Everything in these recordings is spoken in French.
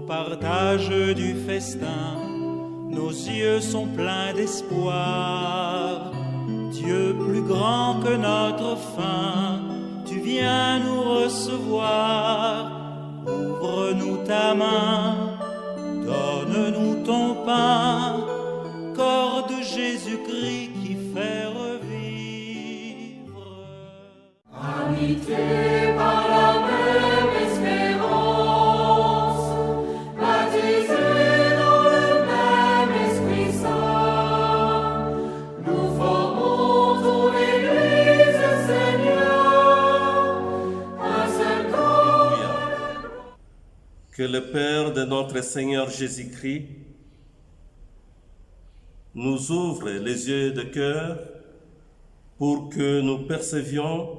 partage du festin, nos yeux sont pleins d'espoir. Dieu plus grand que notre faim, tu viens nous recevoir. Ouvre-nous ta main, donne-nous ton pain, corps de Jésus-Christ qui fait revivre. Amitié par la même espérance, baptisés dans le même Esprit Saint, nous formons ton Église, Seigneur, un seul corps. Que le Père de notre Seigneur Jésus-Christ nous ouvre les yeux de cœur pour que nous percevions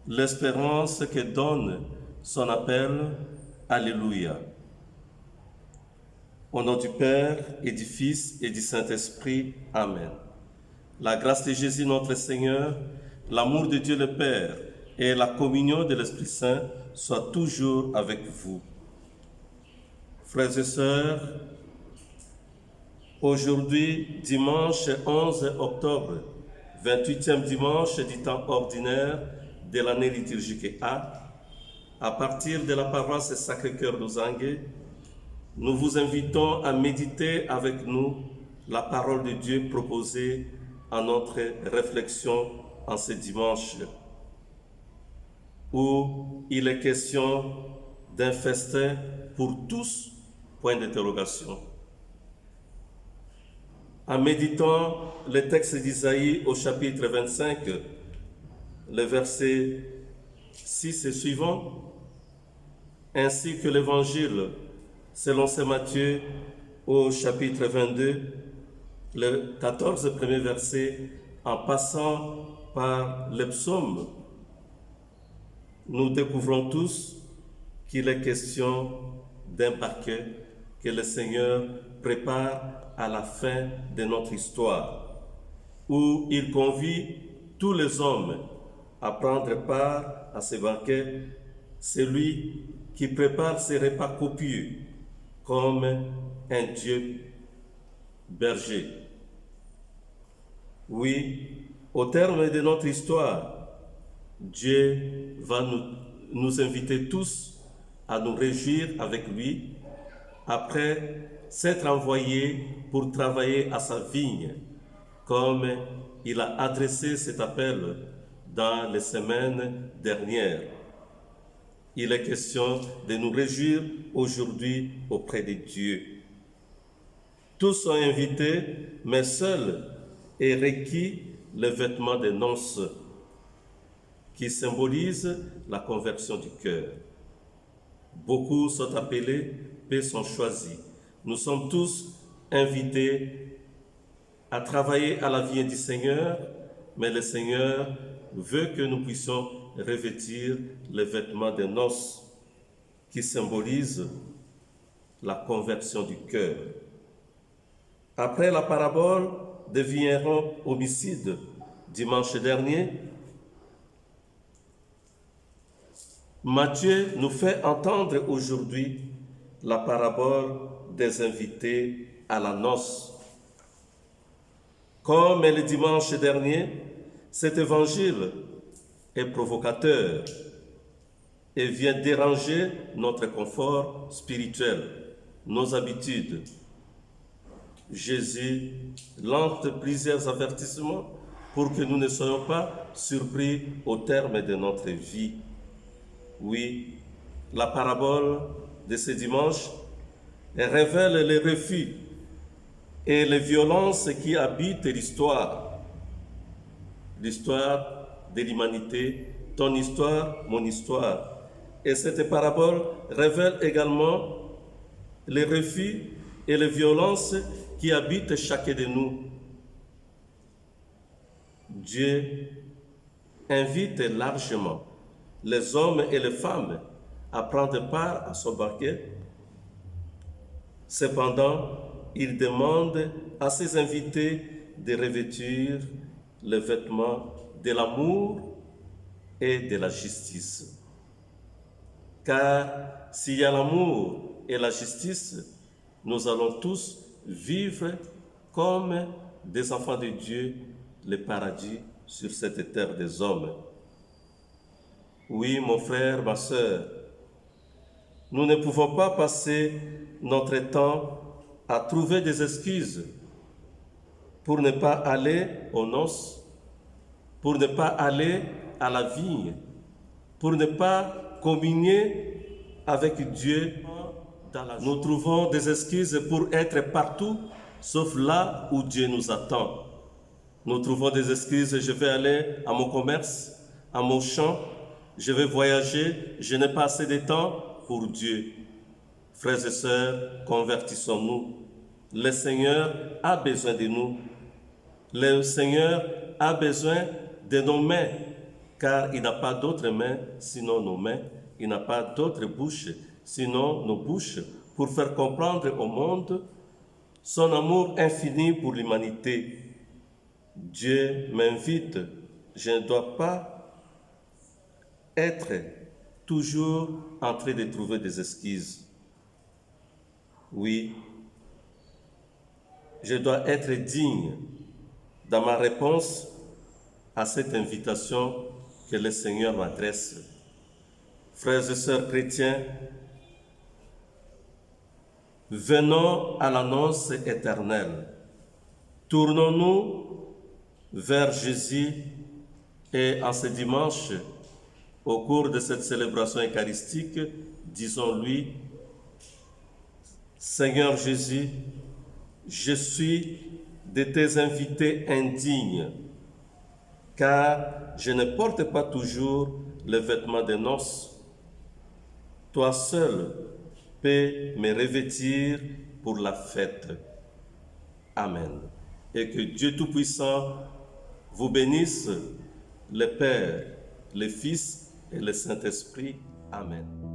l'espérance que donne son appel. Alléluia. Au nom du Père et du Fils et du Saint-Esprit. Amen. La grâce de Jésus notre Seigneur, l'amour de Dieu le Père et la communion de l'Esprit Saint soient toujours avec vous. Frères et sœurs, aujourd'hui, dimanche 11 octobre, 28e dimanche du temps ordinaire de l'année liturgique A, à partir de la paroisse Sacré-Cœur d'Ozangue, nous vous invitons à méditer avec nous la parole de Dieu proposée à notre réflexion en ce dimanche, où il est question d'un festin pour tous, point d'interrogation. En méditant le texte d'Isaïe au chapitre 25, le verset 6 et suivant, ainsi que l'évangile selon saint Matthieu au chapitre 22, le 14 premier verset, en passant par les psaumes, nous découvrons tous qu'il est question d'un banquet que le Seigneur prépare à la fin de notre histoire, où il convie tous les hommes à prendre part à ce banquet, celui qui prépare ses repas copieux comme un Dieu berger. Oui, au terme de notre histoire, Dieu va nous inviter tous à nous réjouir avec lui après s'être envoyé pour travailler à sa vigne, comme il a adressé cet appel dans les semaines dernières. Il est question de nous réjouir aujourd'hui auprès de Dieu. Tous sont invités, mais seul est requis le vêtement des noces, qui symbolise la conversion du cœur. Beaucoup sont appelés, peu sont choisis. Nous sommes tous invités à travailler à la vigne du Seigneur, mais le Seigneur veut que nous puissions revêtir les vêtements des noces qui symbolisent la conversion du cœur. Après la parabole des vignerons homicides dimanche dernier, Matthieu nous fait entendre aujourd'hui la parabole des invités à la noce. Comme le dimanche dernier, cet évangile est provocateur et vient déranger notre confort spirituel, nos habitudes. Jésus lance plusieurs avertissements pour que nous ne soyons pas surpris au terme de notre vie. Oui, la parabole de ce dimanche révèle les refus et les violences qui habitent l'histoire de l'humanité, ton histoire, mon histoire. Et cette parabole révèle également les refus et les violences qui habitent chacun de nous. Dieu invite largement les hommes et les femmes à prendre part à son banquet. Cependant, il demande à ses invités de revêtir le vêtement de l'amour et de la justice. Car s'il y a l'amour et la justice, nous allons tous vivre comme des enfants de Dieu, le paradis sur cette terre des hommes. Oui, mon frère, ma sœur, nous ne pouvons pas passer notre temps à trouver des excuses pour ne pas aller aux noces, pour ne pas aller à la vigne, pour ne pas communier avec Dieu. Nous trouvons des excuses pour être partout, sauf là où Dieu nous attend. Nous trouvons des excuses, je vais aller à mon commerce, à mon champ, je vais voyager, je n'ai pas assez de temps pour Dieu. Frères et sœurs, convertissons-nous. Le Seigneur a besoin de nous. Le Seigneur a besoin de nos mains, car il n'a pas d'autres mains sinon nos mains. Il n'a pas d'autres bouches sinon nos bouches, pour faire comprendre au monde son amour infini pour l'humanité. Dieu m'invite, je ne dois pas être toujours en train de trouver des excuses. Oui, je dois être digne dans ma réponse à cette invitation que le Seigneur m'adresse. Frères et sœurs chrétiens, venons à l'annonce éternelle. Tournons-nous vers Jésus et en ce dimanche, au cours de cette célébration eucharistique, disons-lui: Seigneur Jésus, je suis de tes invités indignes, car je ne porte pas toujours le vêtement de noces. Toi seul peux me revêtir pour la fête. Amen. Et que Dieu Tout-Puissant vous bénisse, le Père, le Fils et le Saint-Esprit. Amen.